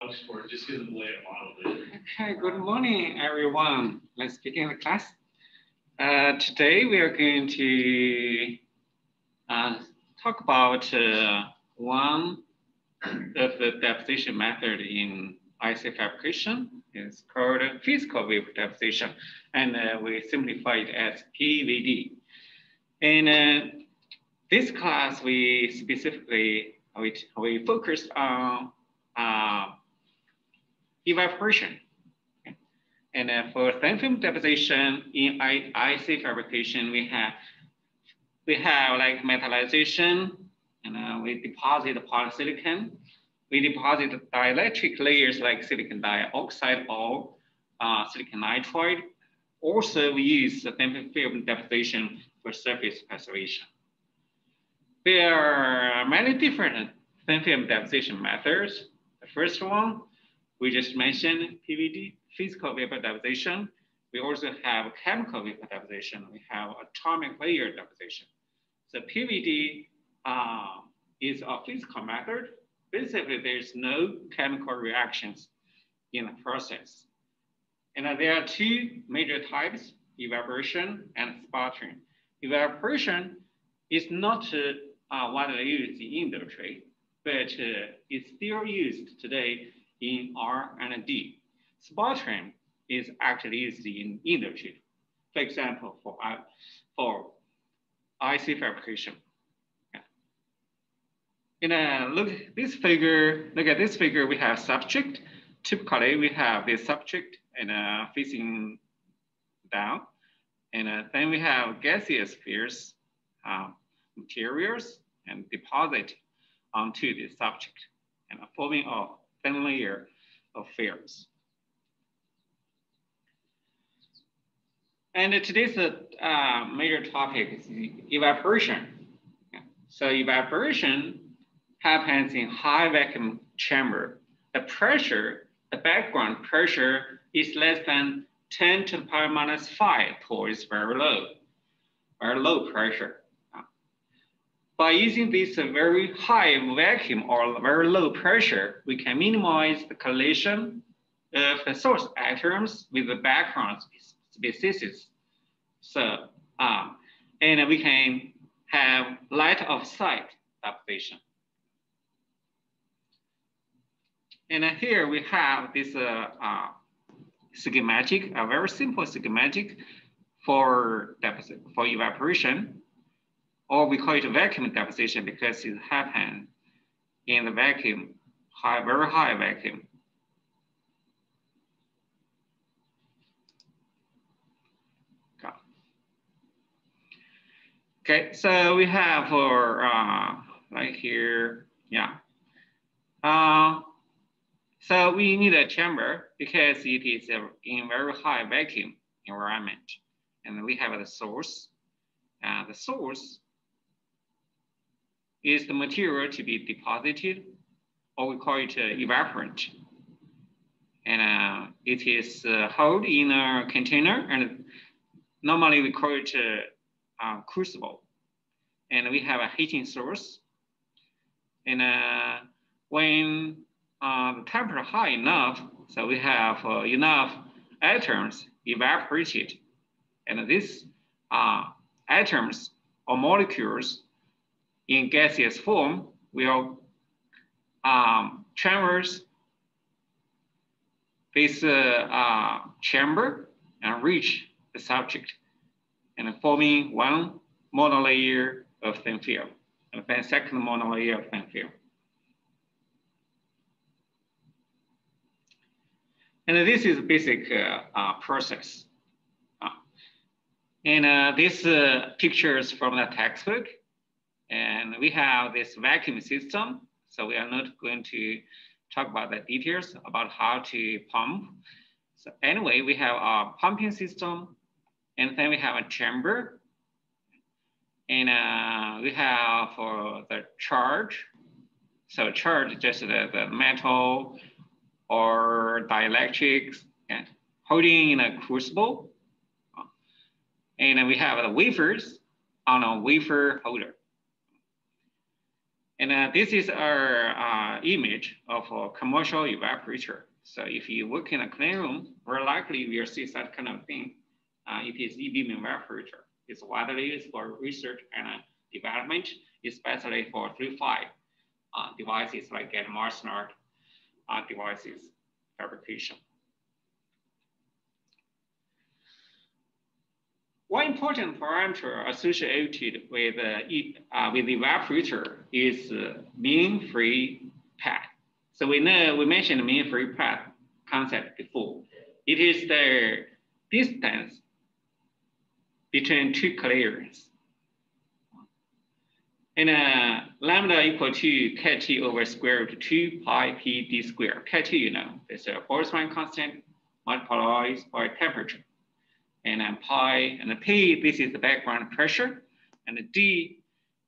Just give them the layout model. Okay, good morning, everyone. Let's begin the class. Today we are going to talk about one of the deposition method in IC fabrication. It's called physical vapor deposition, and we simplify it as PVD. In this class, we specifically we focused on evaporation. Okay. And for thin film deposition in IC fabrication, we have like metallization, and we deposit polysilicon. We deposit dielectric layers like silicon dioxide or silicon nitride. Also, we use the thin film deposition for surface preservation. There are many different thin film deposition methods. The first one, we just mentioned PVD, physical vapor deposition. We also have chemical vapor deposition. We have atomic layer deposition. So PVD is a physical method. Basically, there's no chemical reactions in the process. And there are two major types, evaporation and sputtering. Evaporation is not widely used in industry, but it's still used today in R&D. Sputtering is actually used in industry. For example, for IC fabrication. And look at this figure. We have subject. Typically, we have this subject and facing down, and then we have gaseous phase materials and deposit onto the subject and forming a thin layer of films. And today's major topic is evaporation. So evaporation happens in high vacuum chamber. The pressure, the background pressure is less than 10 to the power minus 5 towards very low pressure. By using this very high vacuum or very low pressure, we can minimize the collision of the source atoms with the background species. So, and we can have light of sight deposition. And here we have this schematic, a very simple schematic for evaporation. Or we call it vacuum deposition because it happens in the vacuum, very high vacuum. Okay, so we have for right here, yeah. So we need a chamber because it is in very high vacuum environment, and we have the source. The source is the material to be deposited, or we call it evaporant. And it is held in a container, and normally we call it crucible. And we have a heating source. And when the temperature high enough, so we have enough atoms evaporated. And these atoms or molecules in gaseous form will traverse this chamber and reach the subject and forming one monolayer of thin film and then second monolayer of thin film. And this is basic process. And this pictures from the textbook. And we have this vacuum system. So we are not going to talk about the details about how to pump. So anyway, we have a pumping system, and then we have a chamber. And we have for the charge. So charge just the metal or dielectrics and holding in a crucible. And we have the wafers on a wafer holder. And this is our image of a commercial evaporator. So if you work in a clean room, very likely you will see that kind of thing. It is e-beam evaporator. It's widely used for research and development, especially for 3.5 devices like Marshall devices fabrication. One important parameter associated with the evaporator is mean free path. So we mentioned mean free path concept before. It is the distance between two clearance. And lambda equal to KT over square root 2 pi PD square. KT, you know, is a Boltzmann constant multiplied by temperature. And then pi and the P, this is the background pressure. And the D,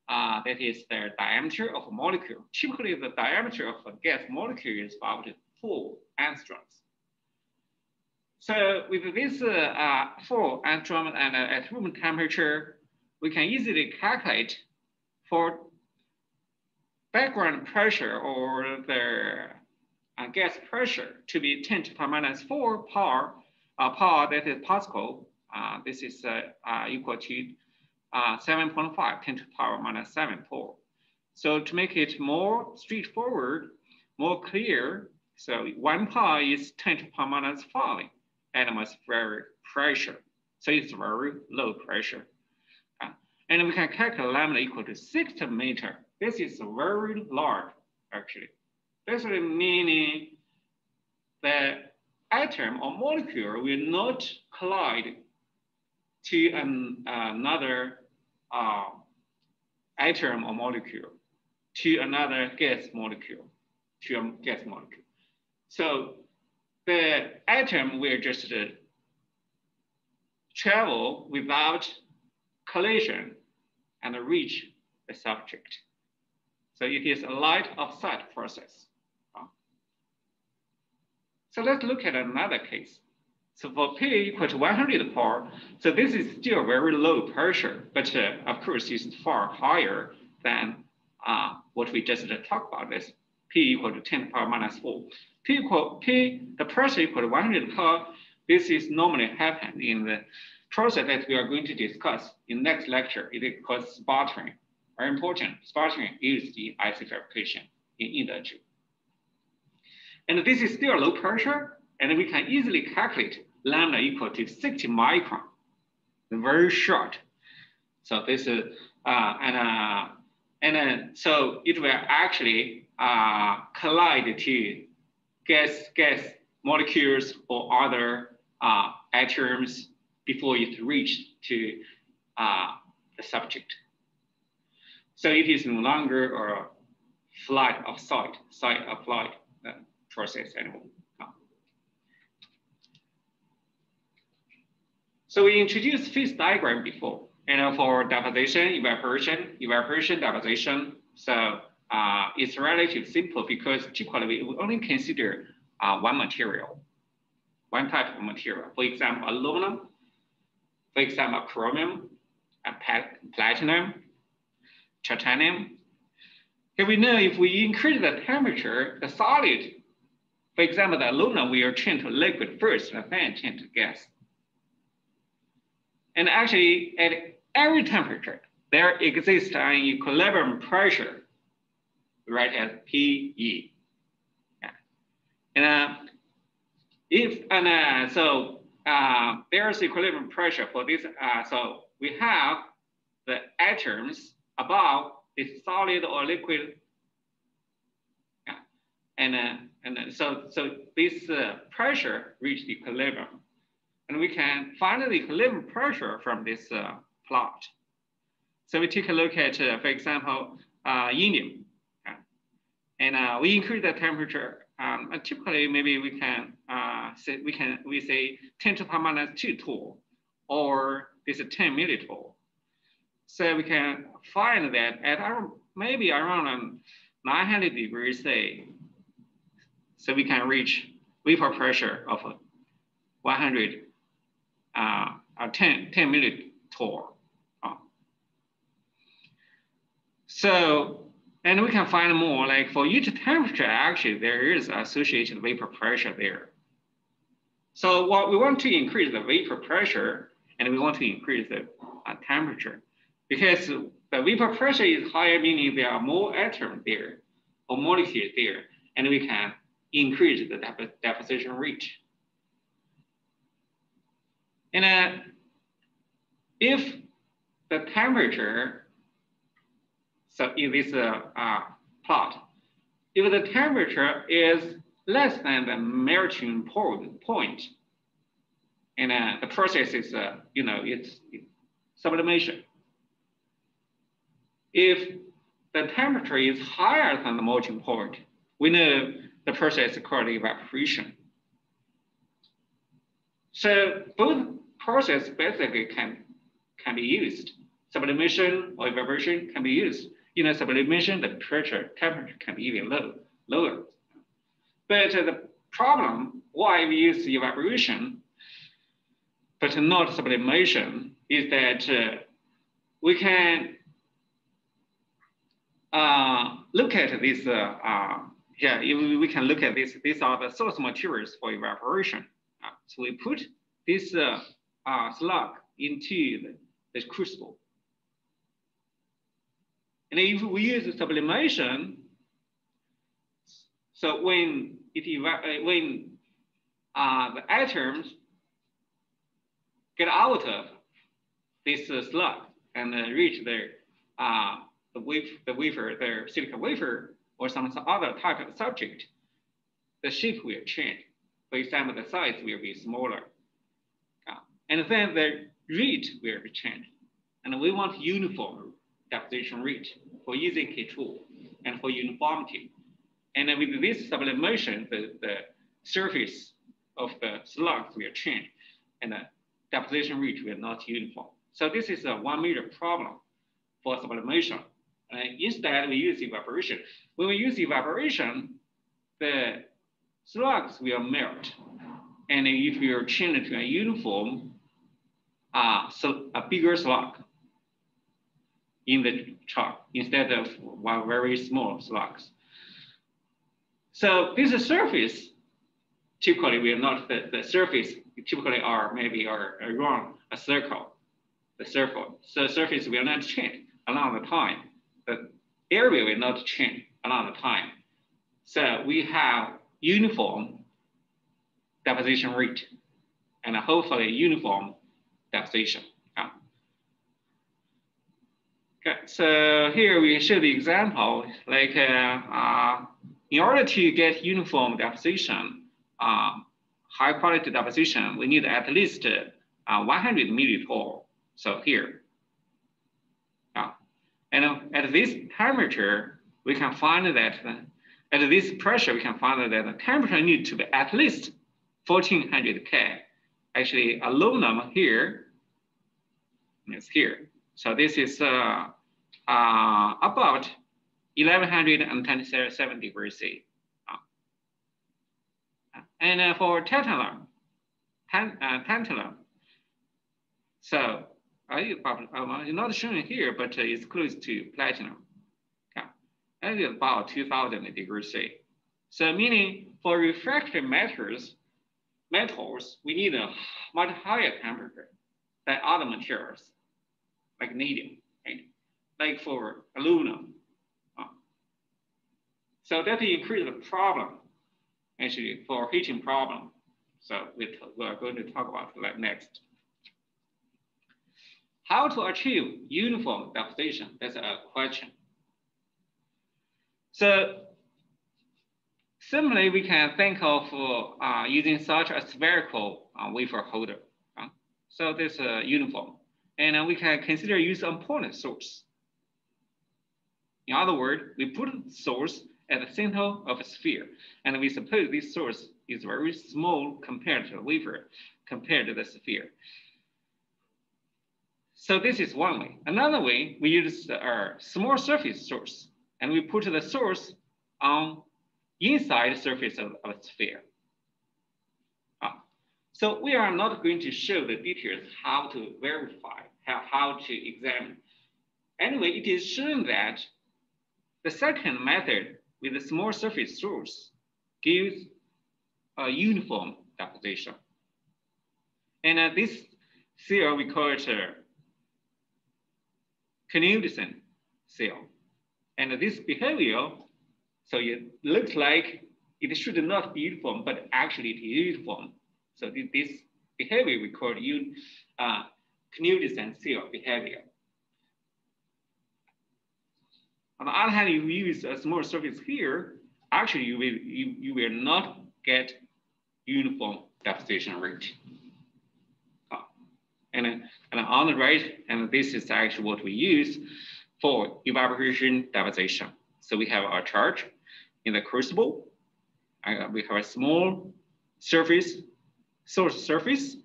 that is the diameter of a molecule. Typically, the diameter of a gas molecule is about 4 angstroms. So with this 4 angstrom and at room temperature, we can easily calculate for background pressure or the gas pressure to be 10 to the power minus 4 power, that is Pascal. This is equal to 7.5, 10 to the power minus 7 power. So to make it more straightforward, more clear, so 1 power is 10 to the power minus 5 atmospheric pressure. So it's very low pressure. And we can calculate lambda equal to 60 meter. This is very large, actually. Basically meaning the atom or molecule will not collide to another atom or molecule, to another gas molecule, So the atom will just travel without collision and reach the subject. So it is a light of sight process. So let's look at another case. So for P equal to 100 power, so this is still very low pressure, but of course it's far higher than what we just talked about this. P equal to 10 to the power minus 4. The pressure equal to 100 power, this is normally happen in the process that we are going to discuss in next lecture. It is called sputtering. Very important. Sputtering is the IC fabrication in industry. And this is still low pressure, and we can easily calculate lambda equal to 60 micron, very short. So this is, so it will actually collide to gas molecules or other atoms before it reaches to the subject. So it is no longer a flight of sight applied process anymore. So we introduced phase diagram before, and for deposition, evaporation, deposition. So it's relatively simple because typically we only consider one material, one type of material. For example, aluminum, for example, chromium, platinum, titanium. Here we know if we increase the temperature, the solid, for example, the aluminum will turn to liquid first and then turn to gas. And actually, at every temperature, there exists an equilibrium pressure, right, as PE. Yeah. And so there's equilibrium pressure for this. So we have the atoms above this solid or liquid. Yeah. And so this pressure reached equilibrium. And we can find the equilibrium pressure from this plot. So we take a look at, for example, indium. And we increase the temperature. Typically, maybe we can say 10 to the power minus 2 torr, or this is 10 millitorr. So we can find that at maybe around 900 degrees C. So we can reach vapor pressure of 100. 10 millitorr. So And we can find more, like for each temperature, actually, there is associated vapor pressure there. So what we want to increase the vapor pressure, and we want to increase the temperature, because the vapor pressure is higher, meaning there are more atoms there, or molecules there, and we can increase the deposition rate. And if the temperature, so in this plot, if the temperature is less than the melting point, and the process is, it's sublimation. If the temperature is higher than the melting point, we know the process is called evaporation. So both processes basically can be used. Sublimation or evaporation can be used. In sublimation, the temperature can be even lower. But the problem why we use evaporation, but not sublimation, is that we can look at this. We can look at this. These are the source materials for evaporation. So we put this slug into the crucible. And if we use sublimation, so when the atoms get out of this slug and reach the wafer, the silicon wafer, or some other type of subject, the shape will change. For example, the size will be smaller. And then the rate will be changed. And we want uniform deposition rate for easy control and for uniformity. And with this sublimation, the surface of the slugs will change and the deposition rate will not uniform. So this is one major problem for sublimation. Instead, we use evaporation. When we use evaporation, the slugs will melt. And if you change it to a uniform, so a bigger slug in the chalk instead of one very small slugs. So this surface typically will not, the surface typically are around a circle, the circle. So surface will not change along the time. The area will not change along the time. So we have uniform deposition rate and hopefully uniform deposition. Okay, so here we show the example, like in order to get uniform deposition, high quality deposition, we need at least 100 millitol. So here, and at this temperature, we can find that at this pressure, we can find that the temperature needs to be at least 1400 K. Actually, aluminum here is here. So this is about 1127 degrees C. And for tantalum, so it's not shown here, but it's close to platinum. And it's about 2000 degrees C. So meaning for refractory metals, we need a much higher temperature than other materials, like vanadium, right? Like for aluminum. So that increases the problem, actually, for heating problem. So we are going to talk about that next. How to achieve uniform deposition? That's a question. So similarly, we can think of using such a spherical wafer holder. So this uniform. And we can consider use a point source. In other words, we put the source at the center of a sphere. And we suppose this source is very small compared to the wafer, compared to the sphere. So this is one way. Another way, we use a small surface source. And we put the source on inside the surface of a sphere. So we are not going to show the details how to verify, how to examine. Anyway, it is shown that The second method with a small surface source gives a uniform deposition. And this seal, we call it Knudsen seal. And this behavior, so it looks like it should not be uniform, but actually it is uniform. So this behavior we call Knudsen seal behavior. On the other hand, if you use a small surface here, actually you will not get uniform deposition rate. And on the right, and this is actually what we use for evaporation deposition. So we have our charge in the crucible. We have a small surface, source surface,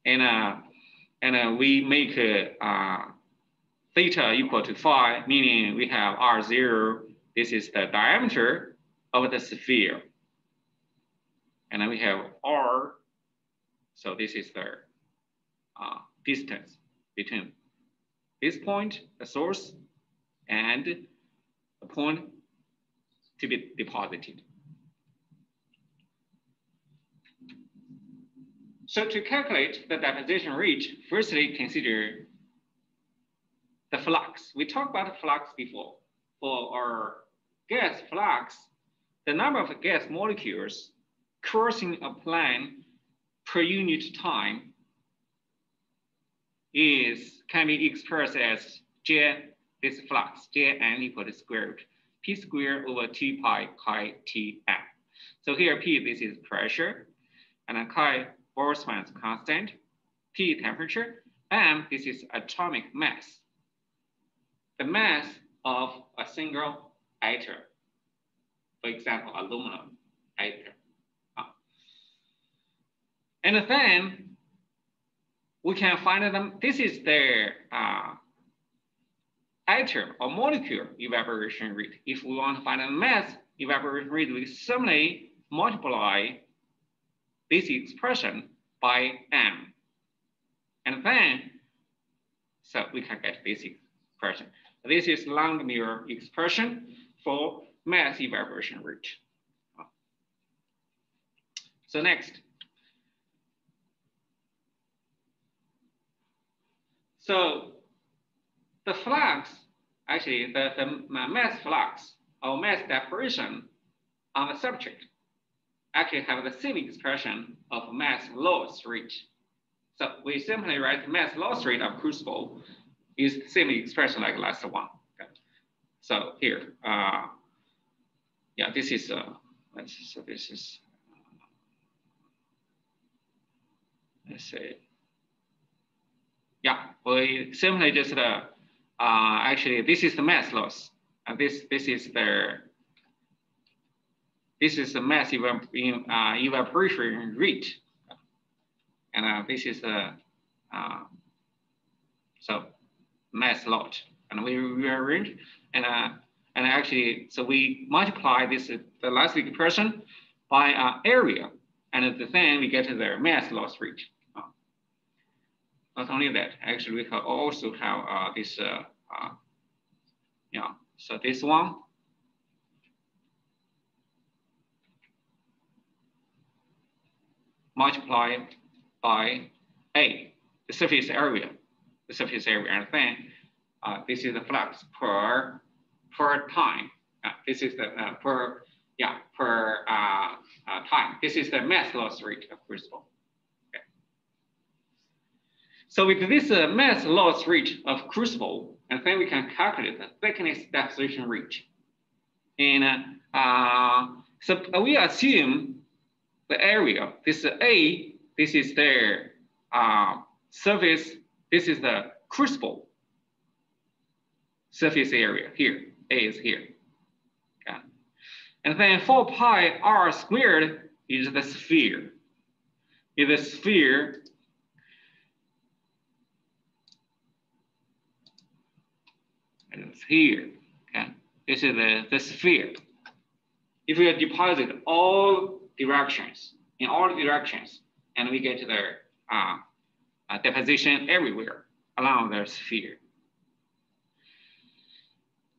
and we make theta equal to phi, meaning we have R0. This is the diameter of the sphere. And then we have R. So this is the distance between this point, the source, and the point to be deposited. So to calculate the deposition rate, firstly consider the flux. We talked about flux before. For our gas flux, the number of gas molecules crossing a plane per unit time can be expressed as J, this flux, Jn equal to square root P squared over 2 pi chi Tm. So here P, this is pressure, and then chi Boltzmann's constant, T temperature, M, this is atomic mass. The mass of a single atom, for example, aluminum atom. And then we can find them. This is their atom or molecule evaporation rate. If we want to find a mass evaporation rate, we simply multiply this expression by M. And then, so we can get this expression. This is Langmuir expression for mass evaporation rate. So next. So the flux, actually the mass flux or mass deposition on the subject actually have the same expression of mass loss rate. So we simply write mass loss rate of crucible is the same expression like last one. Okay. So here, yeah, this is so this is let's say, yeah, we simply just actually this is the mass loss, and this is the mass evaporation rate, and this is the so mass loss, and we rearrange and actually so we multiply this the last expression by area, and then we get to the mass loss rate. Not only that, actually we can also have this yeah, so this one multiplied by A, the surface area, and then this is the flux per time. This is the per time. This is the mass loss rate of crucible. Okay. So with this mass loss rate of crucible, and then we can calculate the thickness deposition rate. And so we assume the area, this A, this is their surface, this is the crucible surface area here, A is here. Okay. And then 4 pi r squared is the sphere. Is the sphere it's here. Okay. This is the sphere. If we deposit all directions, in all directions, and we get the deposition everywhere along the sphere.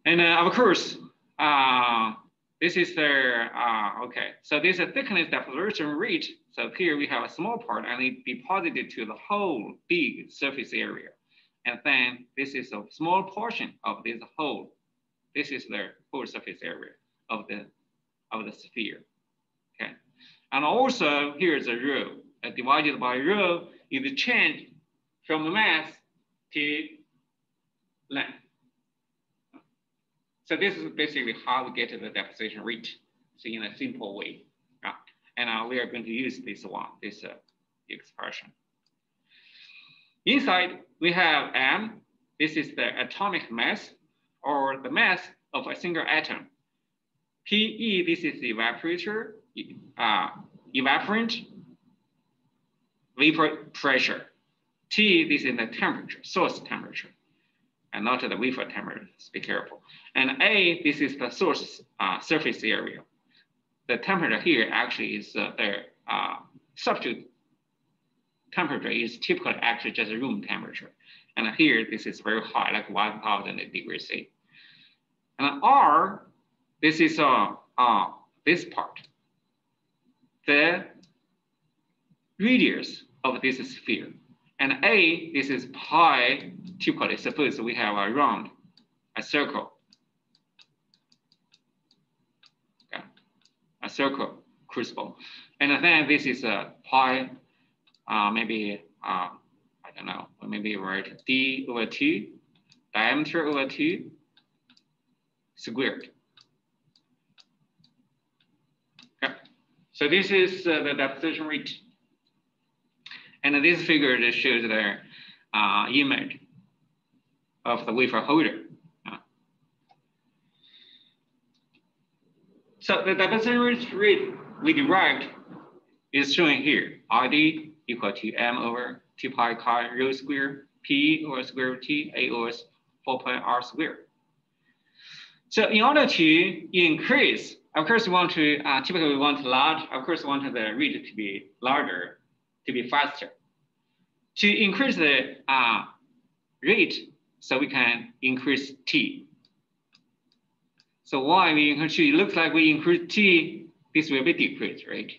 And of course, This is the, okay. So this is a thickness deposition rate. So here we have a small part and it deposited to the whole big surface area. And then this is a small portion of this whole. This is the whole surface area of the sphere. Okay. And also here's a rho. Divided by rho is the change from mass to length. So this is basically how we get to the deposition rate. So in a simple way. And we are going to use this one, this expression. Inside, we have M. This is the atomic mass or the mass of a single atom. PE, this is the evaporator, evaporant, vapor pressure. T, this is the temperature, source temperature, and not the vapor temperature, be careful. And A, this is the source surface area. The temperature here actually is the substitute temperature is typically actually just room temperature. And here, this is very high, like 1000 degrees C. And R, this is this part, the radius of this sphere. And A, this is pi, typically suppose we have a round, a circle. Okay. A circle crucible. And then this is a pi, maybe, I don't know, maybe write D over 2, diameter over 2, squared. Okay. So this is the deposition rate. And this figure just shows the image of the wafer holder. So the deposition rate we derived is shown here. RD equal to M over 2 pi chi rho square, P over square root T, A over 4 pi R squared. So in order to increase, of course, we want to, typically we want large, of course, we want the rate to be larger, to be faster. To increase the rate, so we can increase T. So why we increase T? It looks like we increase T, this will be decreased, right?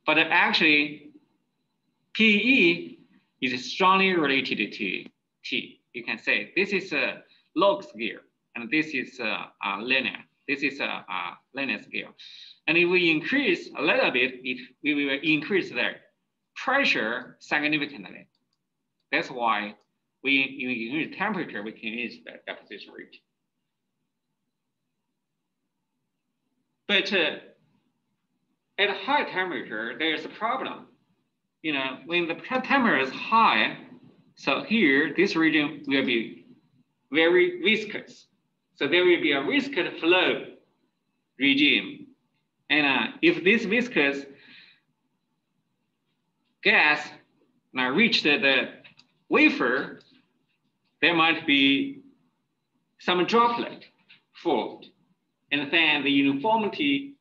But actually, PE is strongly related to T. You can say this is a log scale, and this is a linear. This is a linear scale. And if we increase a little bit, we will increase the pressure significantly. That's why we increase temperature, we can use the deposition rate. But at high temperature, there's a problem. You know, when the temperature is high, so here, this region will be very viscous. So there will be a viscous flow regime. And if this viscous gas now reach the wafer, there might be some droplet formed. And then the uniformity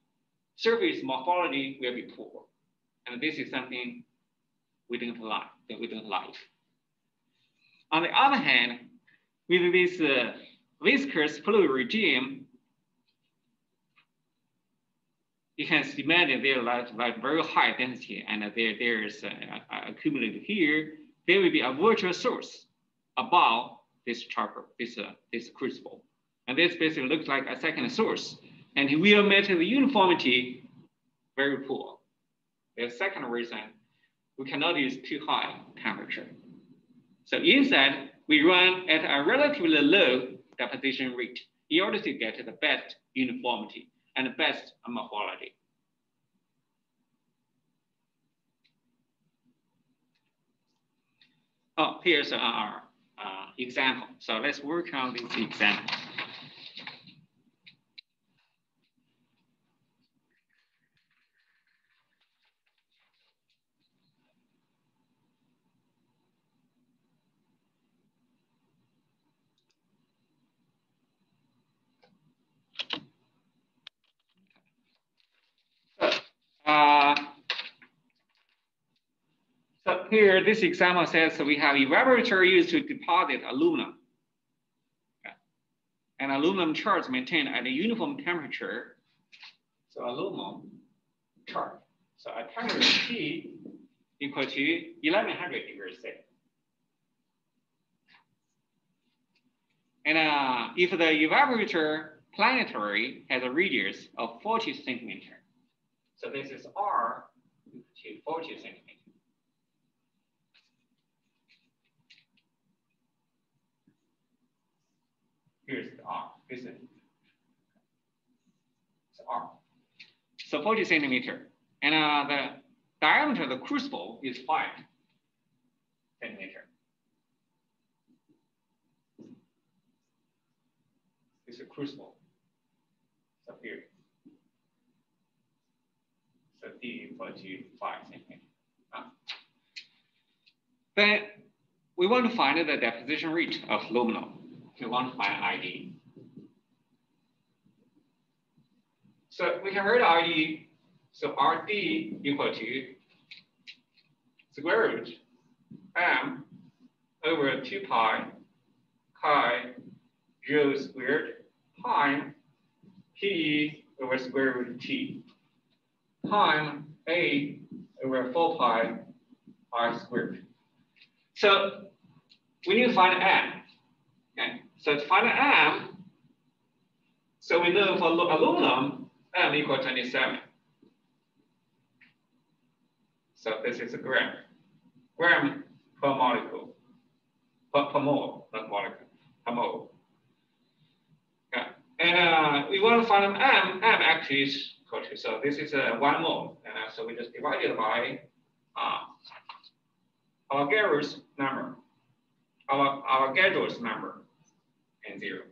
surface morphology will be poor. And this is something we don't like. On the other hand, with this viscous flow regime, you can imagine there like very high density, and there's accumulated here. There will be a virtual source above this charcoal, this crucible, and this basically looks like a second source, and it will make the uniformity very poor. The second reason, we cannot use too high temperature. So instead, we run at a relatively low deposition rate in order to get the best uniformity and the best morphology. Oh, here's our example. So let's work on this example. So here, this example says we have evaporator used to deposit aluminum. Okay. and aluminum charge maintained at a uniform temperature. So aluminum charge. So at temperature T equal to 1100 degrees C. And if the evaporator planetary has a radius of 40 centimeter, so this is R equal to 40 centimeter. Here's the R. This is R. So 40 centimeter. And the diameter of the crucible is 5 centimeter. This is a crucible. So here. So D equal to 5 centimeter. Then we want to find the deposition rate of aluminum. We want to find ID. So we can write ID. So RD equal to square root M over 2 pi chi rho squared time PE over square root T time A over 4 pi R squared. So we need to find M. Okay. So to find M, so we know for aluminum, M equal 27. So this is a gram per molecule, per mole, not molecule, per mole. Okay. And we want to find M actually is equal to, so this is 1 mole. And so we just divide it by our Avogadro's number, our Avogadro's number, and 0.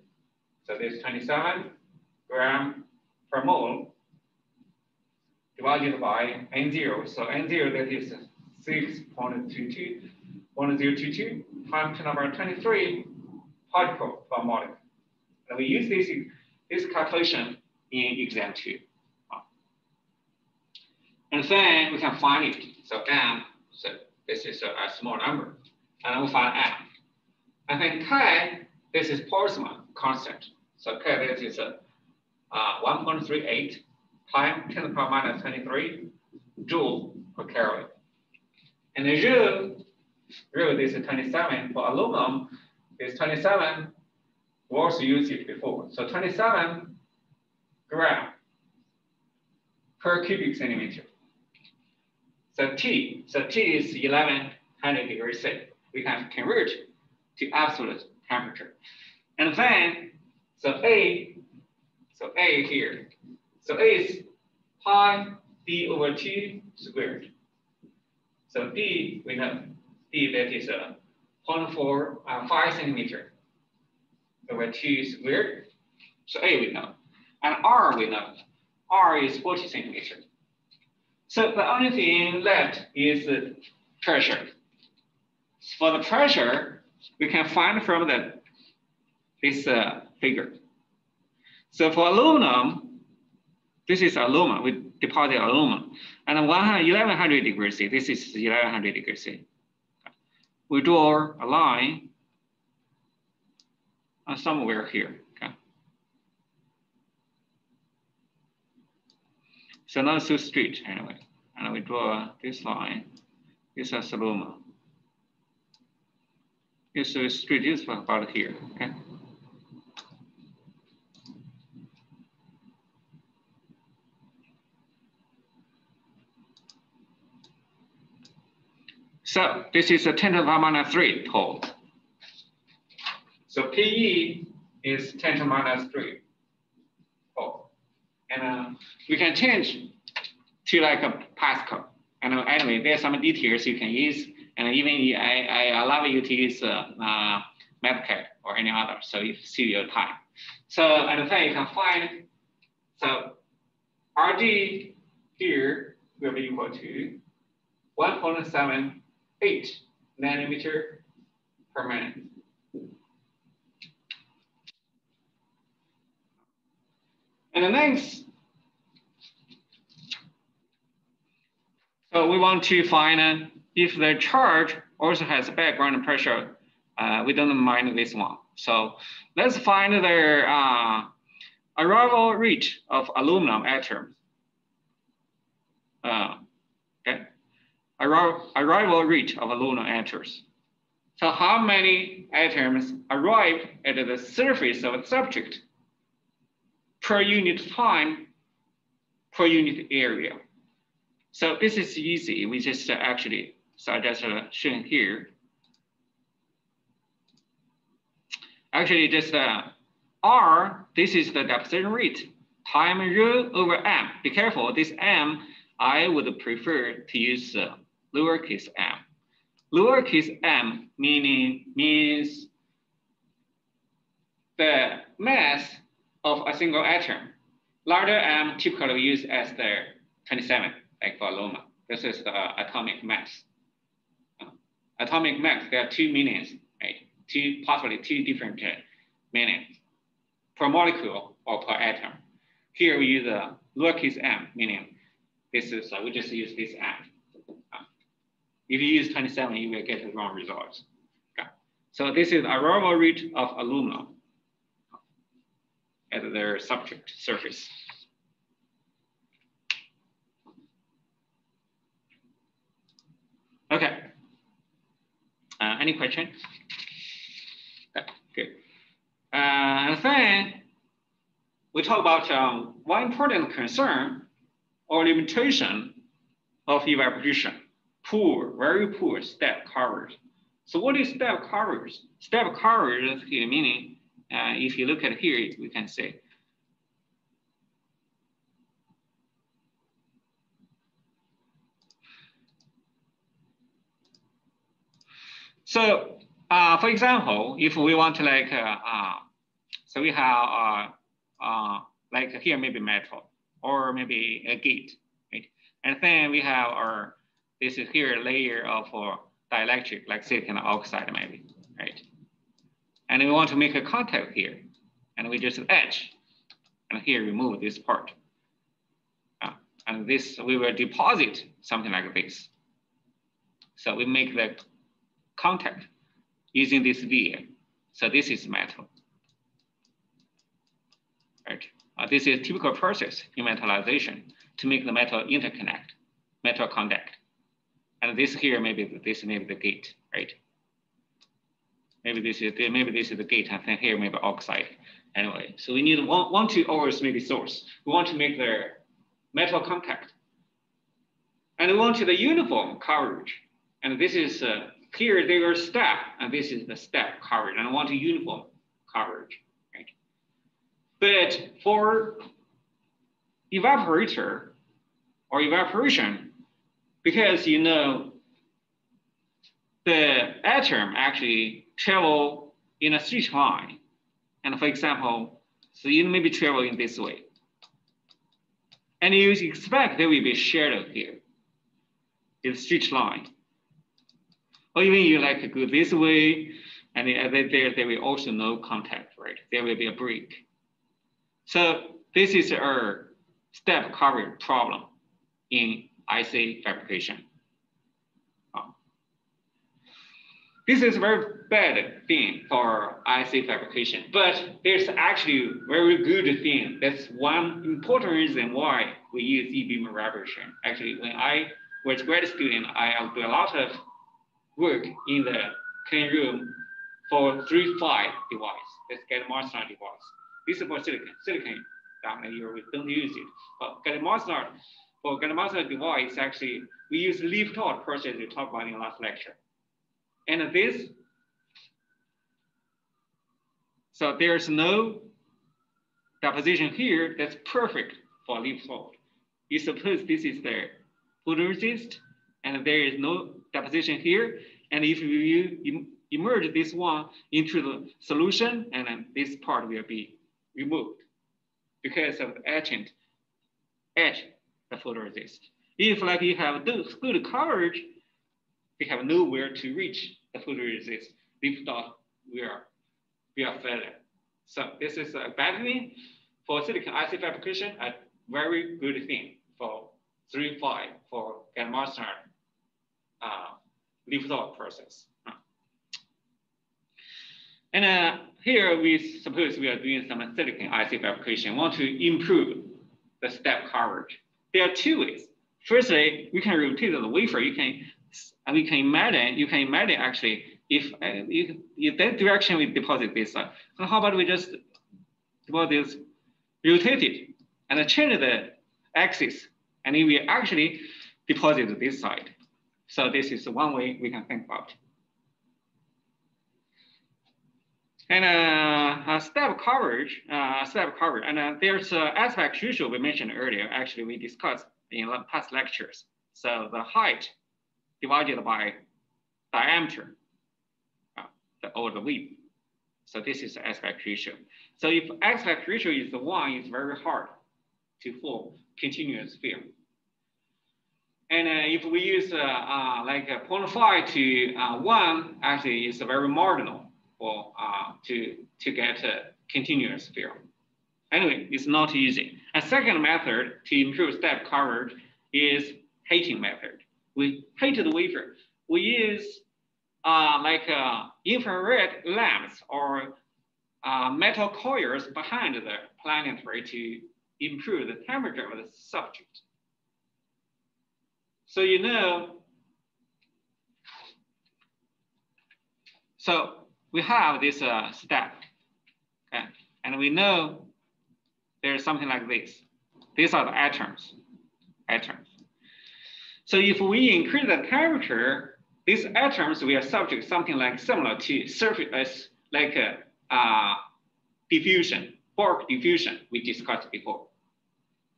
So this is 27 gram per mole divided by N0. So N0, that is 6.22, 1022 times 10 over 23 particle per molecule. And we use this calculation in exam 2. And then we can find it. So M, so this is a small number. And we find M. And then K, this is Boltzmann constant. So K, this is 1.38 times 10 to the power minus 23 joule per calorie. And the rho, this is 27. For aluminum, this 27, we also used it before. So 27 gram per cubic centimeter. So T is 1100 degrees C. We can convert to absolute temperature. And then, so A here. So A is pi D over 2 squared. So D, we know D, that is 0.45 centimeter over 2 squared. So A we know. And R we know. R is 40 centimeter. So the only thing left is the pressure. For the pressure, we can find from this figure. So for aluminum, this is aluminum. We deposit aluminum. And 1100 degrees C, this is 1100 degrees C. We draw a line somewhere here. Okay. So not so straight anyway. And we draw this line. This is aluminum. This is straight is about here. Okay. So this is a 10 to the power minus 3 pole. So PE is 10 to the minus 3 pole. And we can change to like a Pascal. And anyway, there's some details you can use. And even I allow you to use MathCAD or any other, so you see your time. So and then you can find, so RD here will be equal to 1.78 nanometer per minute. And the next, so we want to find if the charge also has background pressure, we don't mind this one. So let's find the arrival rate of aluminum atom. Okay, arrival rate of aluminum atoms. So how many atoms arrive at the surface of the subject per unit time, per unit area? So this is easy. We just actually, so I just shown here. Actually, just R, this is the deposition rate, time rho over m. Be careful, this m, I would prefer to use lowercase m. Lowercase m means the mass of a single atom. Larger m typically used as the 27, like for aluminum. This is the atomic mass. Atomic mass, there are two meanings, right? Possibly two different meanings per molecule or per atom. Here we use a lowercase m, meaning this is, we just use this m. If you use 27, you will get the wrong results. Okay. So this is arrival rate of aluminum at their subject surface. Okay. Any question? Okay, good. And then we talk about one important concern or limitation of evaporation. Poor, very poor step coverage. So what is step coverage? Step coverage here meaning, if you look at here, we can say, so for example, if we want to like, so we have like here maybe metal or maybe a gate, right? And then we have our, this is here a layer of dielectric, like silicon oxide maybe, right? And we want to make a contact here, and we just etch, and here remove this part. And this, we will deposit something like this. So we make the contact using this via. So this is metal, right? This is a typical process in metallization to make the metal interconnect, metal contact. And this here, maybe this may be the gate, right? Maybe this is the gate, and then here maybe oxide. Anyway, so we need one to always maybe source. We want to make the metal contact, and we want the uniform coverage. And this is here they are step, and this is the step coverage. And I want a uniform coverage, right? But for evaporator or evaporation, because you know the atom actually travel in a straight line. And for example, so you maybe travel in this way. And you expect there will be shadow here in straight line. Or even you like to go this way, and there will also no contact, right? There will be a break. So this is a step coverage problem in IC fabrication. This is a very bad thing for IC fabrication, but there's actually a very good thing. That's one important reason why we use E-beam evaporation. Actually, when I was grad student, I do a lot of work in the clean room for 3.5 device. That's gallium arsenide device. This is for silicon. Silicon, you don't use it. But gallium arsenide, for gallium arsenide device, actually, we use leaf-taught process we talked about in the last lecture. And this, so there's no deposition here that's perfect for leaf-taught. You suppose this is the photoresist, and there is no deposition here. And if you immerse this one into the solution, and then this part will be removed because of the etchant etch the photoresist. If like you have good coverage, you have nowhere to reach the photoresist. Leaf-taught will fail. So this is a bad thing for silicon IC fabrication, a very good thing for 3.5 for gallium arsenide leaf-taught process. And here we suppose we are doing some silicon IC fabrication, want to improve the step coverage. There are two ways. Firstly, we can rotate the wafer. You can imagine actually if that direction we deposit this side. So how about we just deposit this, rotate it, and change the axis, and it will actually deposit this side. So this is one way we can think about. And step coverage, and there's aspect ratio we mentioned earlier. Actually, we discussed in the past lectures. So the height divided by diameter, or the width. So this is the aspect ratio. So if aspect ratio is 1, it's very hard to form continuous film. And if we use like 0.5 to 1, actually it's very marginal for to get a continuous film. Anyway, it's not easy. A second method to improve step coverage is heating method. We heat the wafer. We use infrared lamps or metal coils behind the planetary to improve the temperature of the subject. So so we have this step, okay? And we know there's something like this. These are the atoms. So if we increase the temperature, these atoms will subject something like similar to surface, like diffusion, bulk diffusion we discussed before.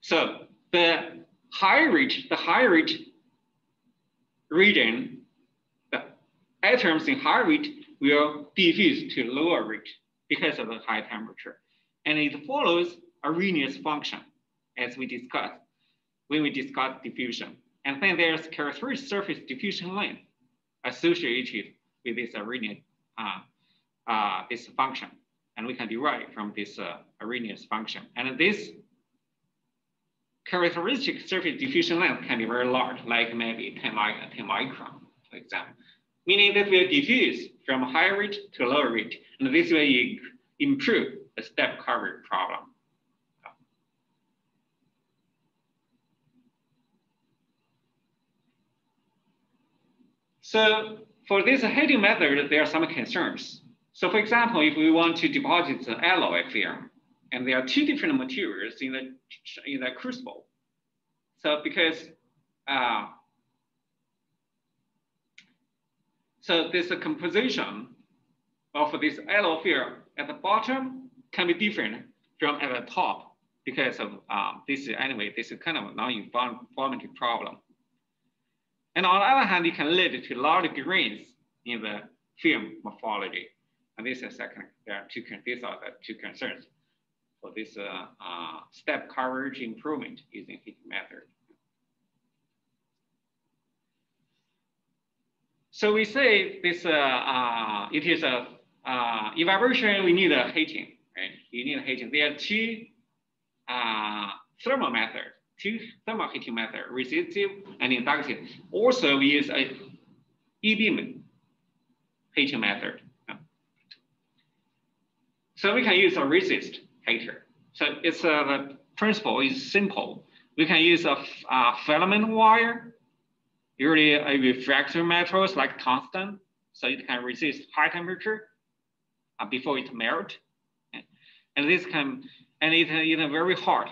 So the high rate region, the atoms in high rate will diffuse to lower rate because of the high temperature. And it follows Arrhenius function, as we discussed when we discussed diffusion. And then there's characteristic surface diffusion length associated with this Arrhenius this function. And we can derive from this Arrhenius function. And this characteristic surface diffusion length can be very large, like maybe 10 micron, for example. Meaning that we diffuse from higher rate to lower rate, and this will improve the step coverage problem. So for this heating method, there are some concerns. So for example, if we want to deposit the alloy film, and there are two different materials in the crucible. So because so this composition of this alloy film at the bottom can be different from at the top because of this is kind of a non-uniformity problem. And on the other hand, it can lead to large grains in the film morphology. And this is second, these are the two concerns for this step coverage improvement using heating method. So we say this it is a evaporation. We need a heating, right? You need a heating. There are two thermal methods, two thermal heating methods, resistive and inductive. Also, we use a E-beam heating method. So we can use a resist heater. So it's the principle is simple. We can use a filament wire, usually a refractory metals like tungsten, so it can resist high temperature before it melts. And this can, and it is very hard,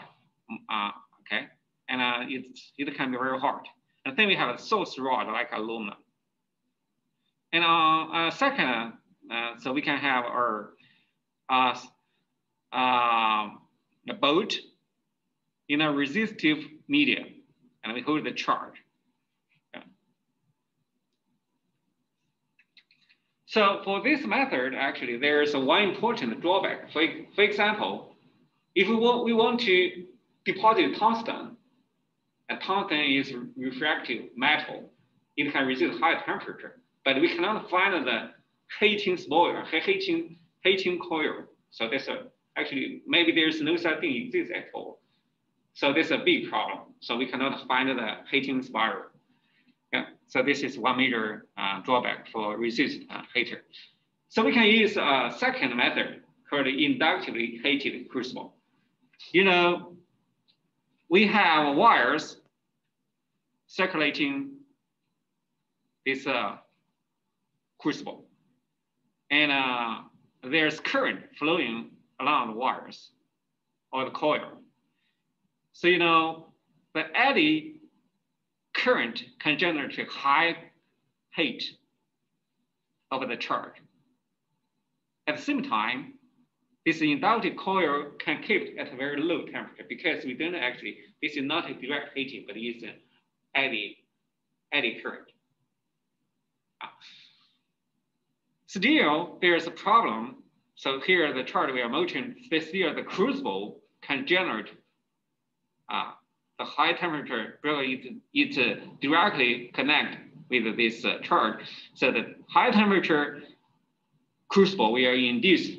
okay? And it can be very hard. And then we have a source rod like aluminum. And second, so we can have our a boat in a resistive medium, and we hold the charge. Okay. So for this method, actually, there's one important drawback. For example, if we want to deposit tungsten, and tungsten is refractive metal, it can resist high temperature, but we cannot find the heating spoil, heating coil. So that's actually, maybe there's no such thing exists at all. So that's a big problem. So we cannot find the heating spiral. Yeah. So this is one major drawback for resist heater. So we can use a second method called inductively heated crucible. You know, we have wires circulating this crucible, and there's current flowing along the wires or the coil. So, you know, the eddy current can generate high heat of the charge. At the same time, this inductive coil can keep it at a very low temperature because we don't actually, this is not a direct heating, but it's an eddy current. Still, there's a problem. So here the chart we are motion, still the crucible can generate the high temperature, really it directly connect with this chart. So the high temperature crucible will induce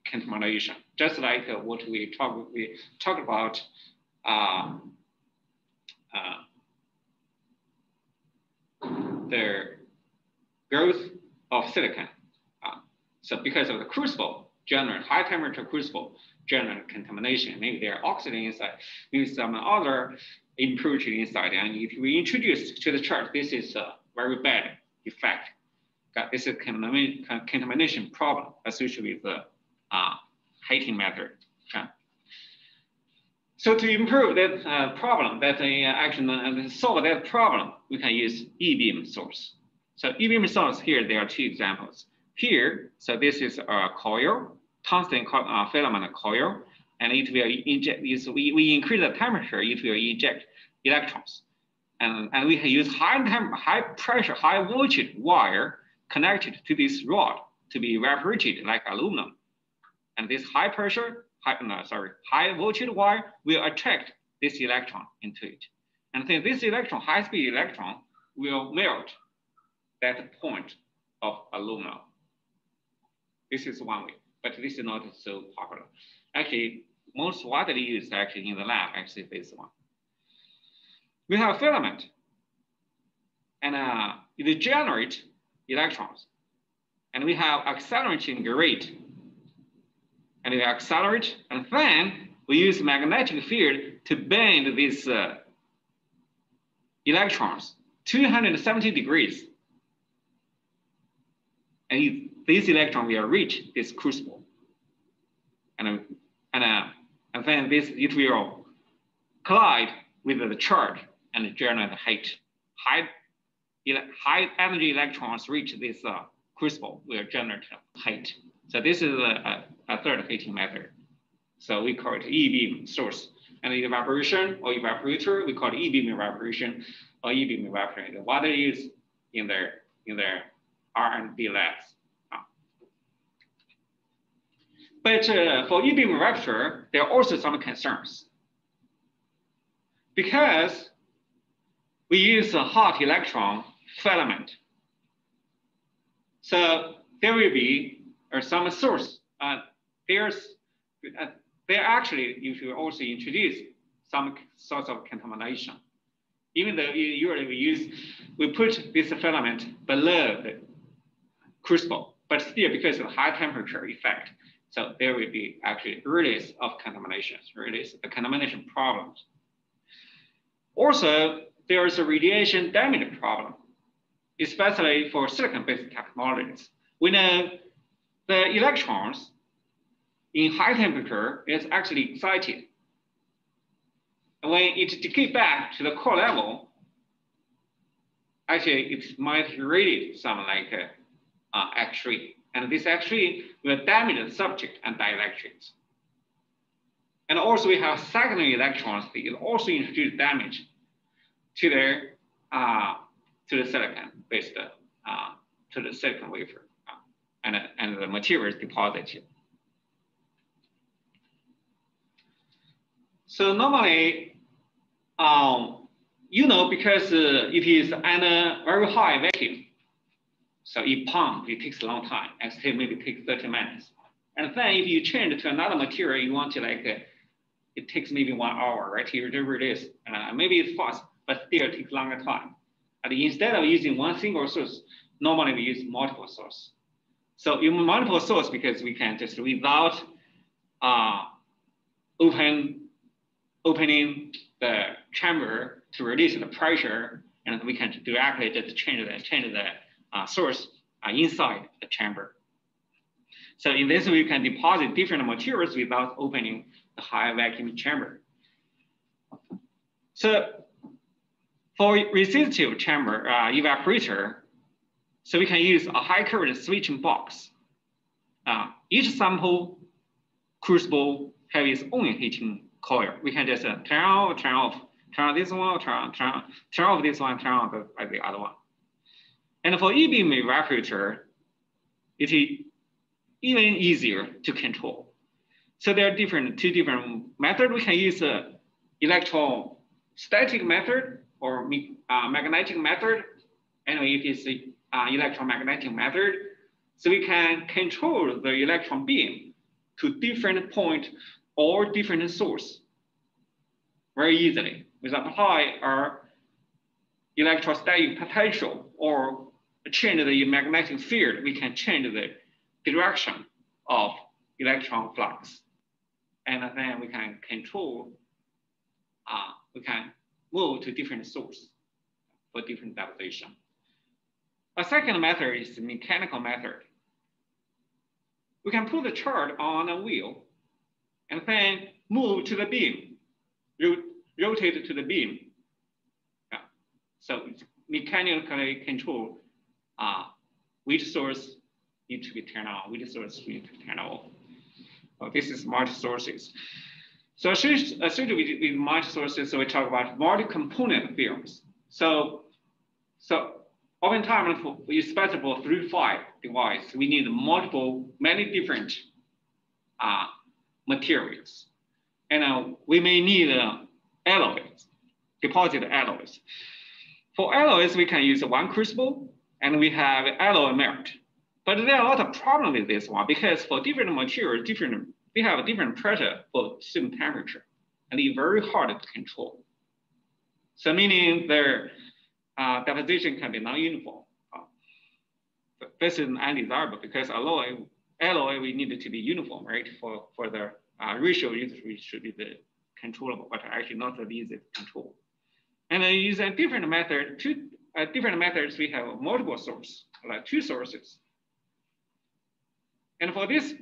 contamination, just like what we talked about the growth of silicon. So because of the crucible, generate high temperature crucible, generate contamination. Maybe there are oxygen inside, maybe some other impurity inside. And if we introduce to the chart, this is a very bad effect. This is a contamination problem associated with the heating method. So to improve that problem, that actually solve that problem, we can use E-beam source. So E-beam source here, there are two examples. Here, so this is a coil, tungsten filament coil, and it will inject this. We increase the temperature, it will inject electrons, and we can use high pressure, high voltage wire connected to this rod to be evaporated like aluminum, and this high voltage wire will attract this electron into it, and then this electron, high speed electron, will melt that point of aluminum. This is one way, but this is not so popular. Actually, most widely used actually in the lab, actually this one. We have filament, and it generates electrons, and we have accelerating rate, and we accelerate, and then we use magnetic field to bend these electrons 270 degrees, and this electron will reach this crucible, and then it will collide with the charge and generate heat. High energy electrons reach this crucible will generate heat. So this is a third heating method. So we call it E-beam source. And the evaporation or evaporator, we call it E-beam evaporation or E-beam evaporator. What it is in their R&D labs. But for E-beam evaporator, there are also some concerns. Because we use a hot electron filament. So there will be some source. There actually, you should also introduce some sorts of contamination. Even though usually we put this filament below the crucible, but still because of the high temperature effect, so there will be actually release of contaminations, release the contamination problems. Also, there is a radiation damage problem, especially for silicon-based technologies. We know the electrons in high temperature is actually excited. When it decays back to the core level, actually it might radiate some like X-ray. And this X-ray will damage the subject and dielectrics. And also we have secondary electrons that also introduce damage to the silicon-based to the silicon wafer, and the material is deposited. So normally, because it is under very high vacuum, so it pump, it takes a long time. Actually, maybe takes 30 minutes. And then if you change it to another material, you want to it takes maybe 1 hour, right? Here it is. Maybe it's fast, but still takes longer time. And instead of using one single source, normally we use multiple sources. So in multiple source, because we can just without opening the chamber to release the pressure, and we can directly just change the source inside the chamber. So in this way, we can deposit different materials without opening the high vacuum chamber. So for resistive chamber evaporator, so we can use a high current switching box. Each sample crucible has its own heating coil. We can just turn on, turn off, turn on this one, turn off this one, turn on the other one. And for E-beam evaporator, it is even easier to control. So there are two different methods. We can use electrostatic method or magnetic method. Anyway, it is electromagnetic method. So we can control the electron beam to different point or different source very easily. We apply our electrostatic potential or change the magnetic field, we can change the direction of electron flux. And then we can control, we can move to different source for different deposition. A second method is the mechanical method. We can put the charge on a wheel and then move to the beam, rotate to the beam. So it's mechanically control which source need to be turned on, which source need to be turned off. This is multi-sources. So associated with multi-sources, so we talk about multi-component films. So oftentimes, especially for 3-5 device, we need many different materials. And we may need alloys, deposit alloys. For alloys, we can use one crucible, and we have alloy melt. But there are a lot of problems with this one because for different materials, we have a different pressure for same temperature, and it's very hard to control. So meaning their deposition can be non-uniform. This is undesirable because alloy we need it to be uniform, right? For the ratio, it should be the controllable, but actually not that easy to control. And then using different methods, we have multiple sources, like 2 sources. And for this,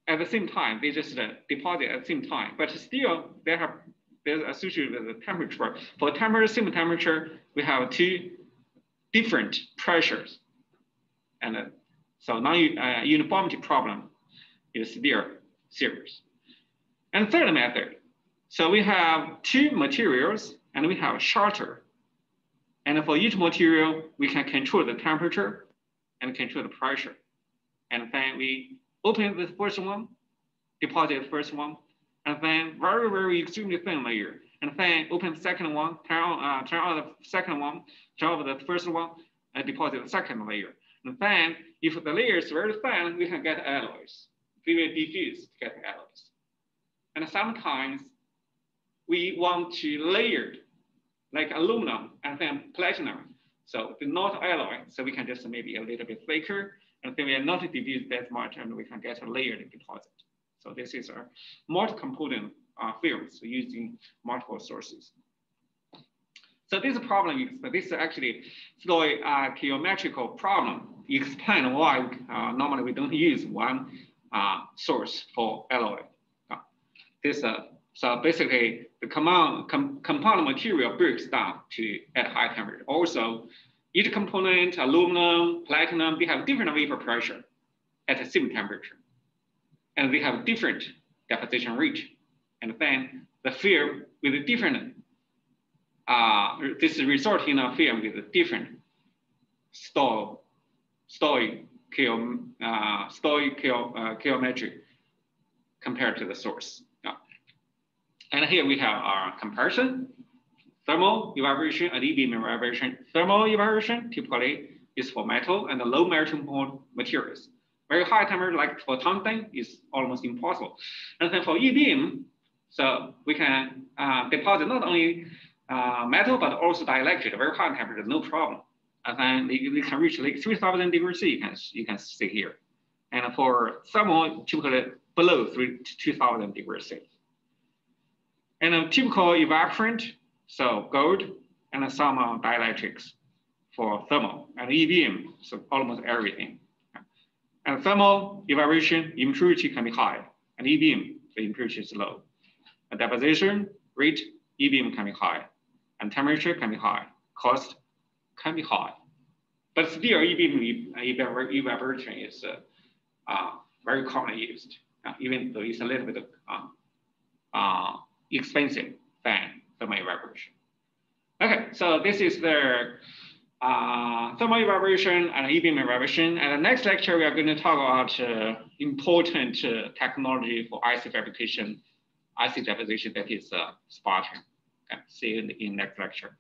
at the same time, they just deposit at the same time, but still they're associated with the temperature. For same temperature, we have 2 different pressures. And so non-uniformity problem is still serious. And third method, so we have 2 materials and we have charter. And for each material, we can control the temperature and control the pressure. And then we open the first one, deposit the first one, and then very, very extremely thin layer. And then open the second one, turn on the second one, turn off the first one, and deposit the second layer. And then if the layer is very thin, we can get alloys. We will diffuse to get alloys. And sometimes we want to layer like aluminum and then platinum. So it's not alloy, so we can just maybe a little bit thicker, and then we are not diffuse that much, and we can get a layered deposit. So this is our multi-component films using multiple sources. So this problem, this is actually geometrical problem. Explain why normally we don't use one source for alloy. So basically, the compound material breaks down at high temperature. Also, each component, aluminum, platinum, they have different vapor pressure at the same temperature. And they have different deposition rate. And then the film with a different, this result in a film with a different stoichiometry compared to the source. And here we have our comparison, thermal evaporation and E-beam evaporation. Thermal evaporation typically is for metal and low melting point materials. Very high temperature like for tungsten is almost impossible. And then for E-beam, so we can deposit not only metal, but also dielectric, very high temperature, no problem. And then we can reach like 3,000 degrees C, you can see here. And for thermal, typically below 2000 degrees C. And a typical evaporant, so gold and some dielectrics for thermal, and E-beam, so almost everything. And thermal evaporation, impurity can be high, and E-beam, the impurity is low. A deposition rate, E-beam can be high, and temperature can be high, cost can be high. But still, E-beam evaporation is very commonly used, even though it's a little bit expensive than thermal evaporation. Okay, so this is the thermal evaporation and E-beam evaporation. And the next lecture, we are going to talk about important technology for IC fabrication, IC deposition, that is sputtering. Okay, see you in the next lecture.